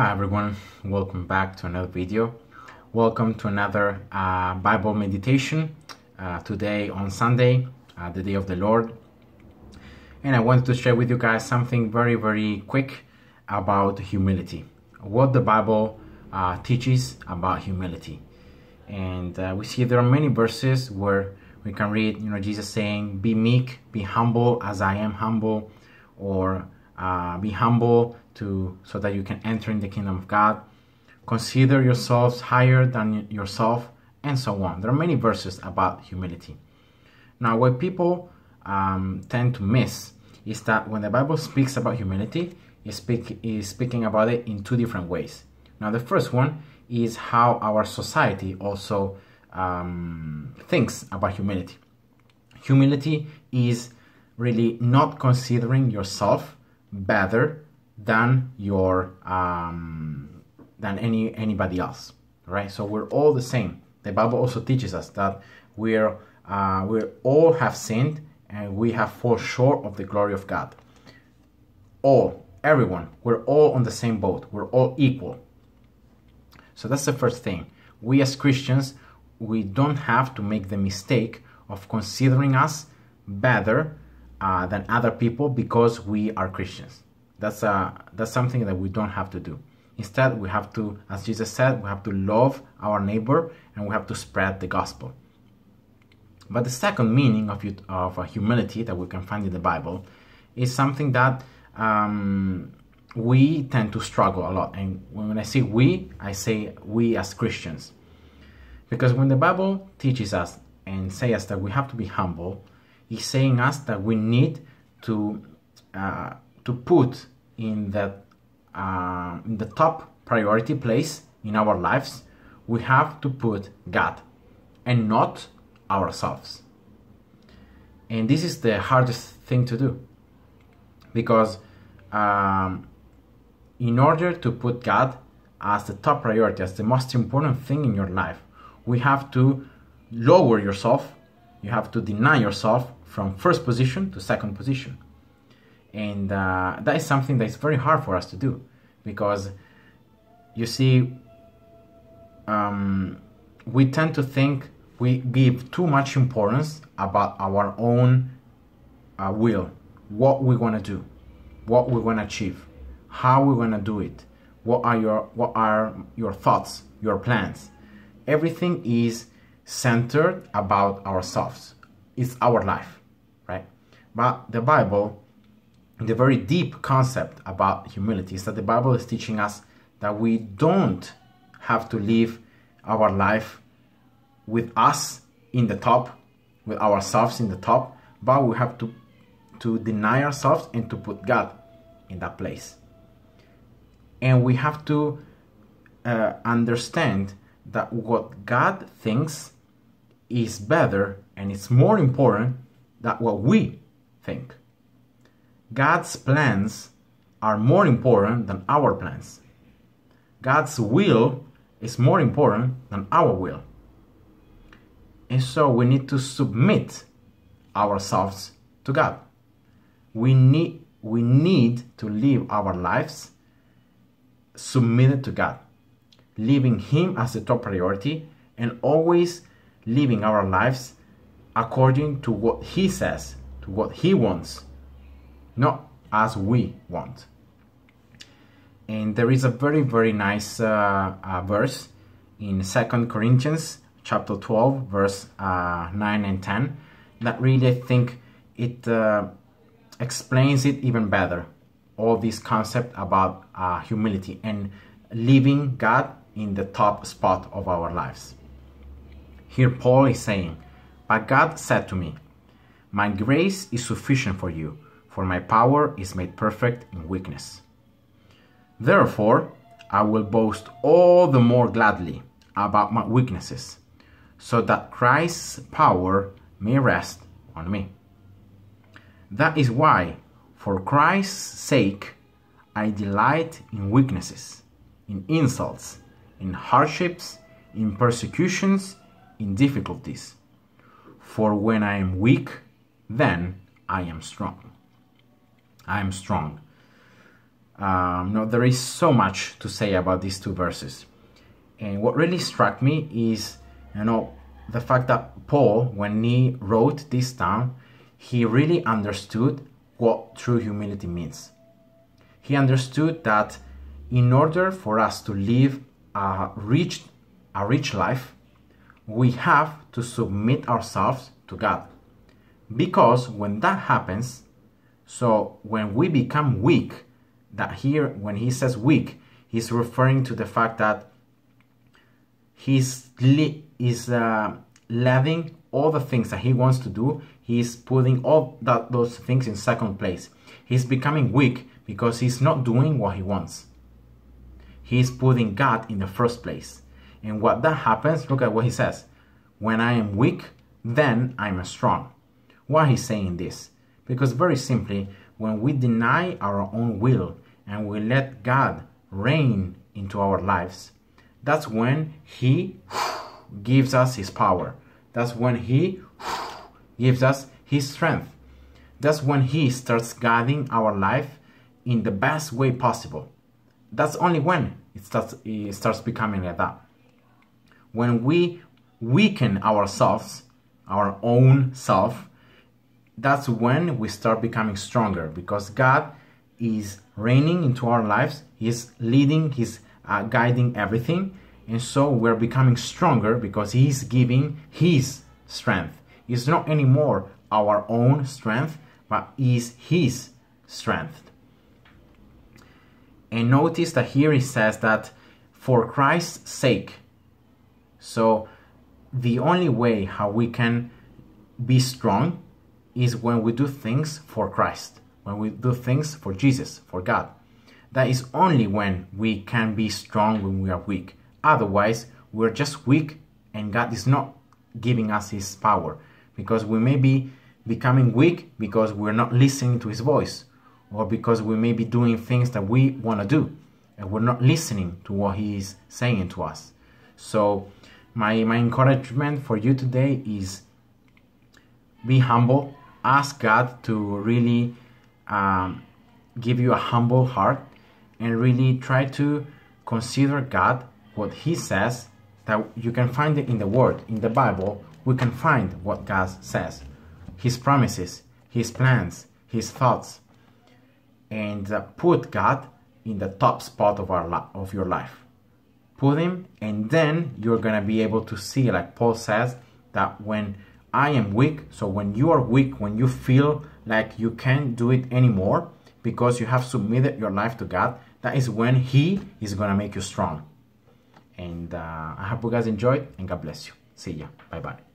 Hi everyone, welcome back to another video. Welcome to another Bible meditation today on Sunday, the day of the Lord. And I wanted to share with you guys something very quick about humility. What the Bible teaches about humility. And we see there are many verses where we can read, Jesus saying, be meek, be humble as I am humble, or be humble so that you can enter in the kingdom of God. Consider yourselves higher than yourself, and so on. There are many verses about humility. Now, what people tend to miss is that when the Bible speaks about humility, is speaking about it in two different ways. Now, the first one is how our society also thinks about humility. Humility is really not considering yourself better than anybody else, right? So we're all the same. The Bible also teaches us that we all have sinned and we have fallen short of the glory of God. Everyone, we're all on the same boat. We're all equal. So that's the first thing. We as Christians, we don't have to make the mistake of considering us better than other people because we are Christians. That's something that we don't have to do. Instead, we have to, as Jesus said, we have to love our neighbor and we have to spread the gospel. But the second meaning of humility that we can find in the Bible is something that we tend to struggle a lot. And when I say we as Christians. Because when the Bible teaches us and says that we have to be humble, it's saying us that we need to put in the top priority place in our lives, we have to put God and not ourselves. And this is the hardest thing to do, because in order to put God as the top priority, as the most important thing in your life, we have to lower yourself. You have to deny yourself from first position to second position. And that is something that is very hard for us to do, because you see, we tend to think we give too much importance about our own will, what we want to do, what we want to achieve, how we want to do it, what are your thoughts, your plans. Everything is centered about ourselves. It's our life, right? But the Bible, the very deep concept about humility is that the Bible is teaching us that we don't have to live our life with us in the top, with ourselves in the top, but we have to deny ourselves and to put God in that place. And we have to understand that what God thinks is better and it's more important than what we think. God's plans are more important than our plans. God's will is more important than our will. And so we need to submit ourselves to God. We need to live our lives submitted to God, leaving Him as the top priority and always living our lives according to what He says, to what He wants, not as we want. And there is a very nice verse in 2 Corinthians chapter 12 verse 9 and 10 that really, I think, it explains it even better, all this concept about humility and leaving God in the top spot of our lives. Here Paul is saying, "But God said to me, my grace is sufficient for you, for my power is made perfect in weakness. Therefore, I will boast all the more gladly about my weaknesses, so that Christ's power may rest on me. That is why, for Christ's sake, I delight in weaknesses, in insults, in hardships, in persecutions, in difficulties. For when I am weak, then I am strong." I am strong. No, there is so much to say about these two verses. And what really struck me is, the fact that Paul, when he wrote this down, he really understood what true humility means. He understood that in order for us to live a rich life, we have to submit ourselves to God. Because when that happens, so when we become weak, that here, when he says weak, he's referring to the fact that he's letting all the things that he wants to do, he's putting all those things in second place. He's becoming weak because he's not doing what he wants. He's putting God in the first place. And what that happens, look at what he says. When I am weak, then I'm strong. Why he's saying this? Because very simply, when we deny our own will and we let God reign into our lives, that's when he gives us his power. That's when he gives us his strength. That's when he starts guiding our life in the best way possible. That's only when it starts becoming like that. When we weaken ourselves, our own self, that's when we start becoming stronger, because God is reigning into our lives. He's leading, he's guiding everything. And so we're becoming stronger because he's giving his strength. It's not anymore our own strength, but is his strength. And notice that here he says that for Christ's sake. So the only way how we can be strong is when we do things for Christ, when we do things for Jesus, for God. That is only when we can be strong, when we are weak. Otherwise, we're just weak and God is not giving us his power, because we may be becoming weak because we're not listening to his voice, or because we may be doing things that we want to do and we're not listening to what he is saying to us. So my encouragement for you today is be humble. Ask God to really give you a humble heart, and really try to consider God, what he says, that you can find it in the Word, in the Bible. We can find what God says, his promises, his plans, his thoughts, and put God in the top spot of your life. Put him, and then you're gonna be able to see, like Paul says, that when I am weak, so when you are weak, when you feel like you can't do it anymore because you have submitted your life to God, that is when he is gonna make you strong. And I hope you guys enjoyed, and God bless you. See ya. Bye bye.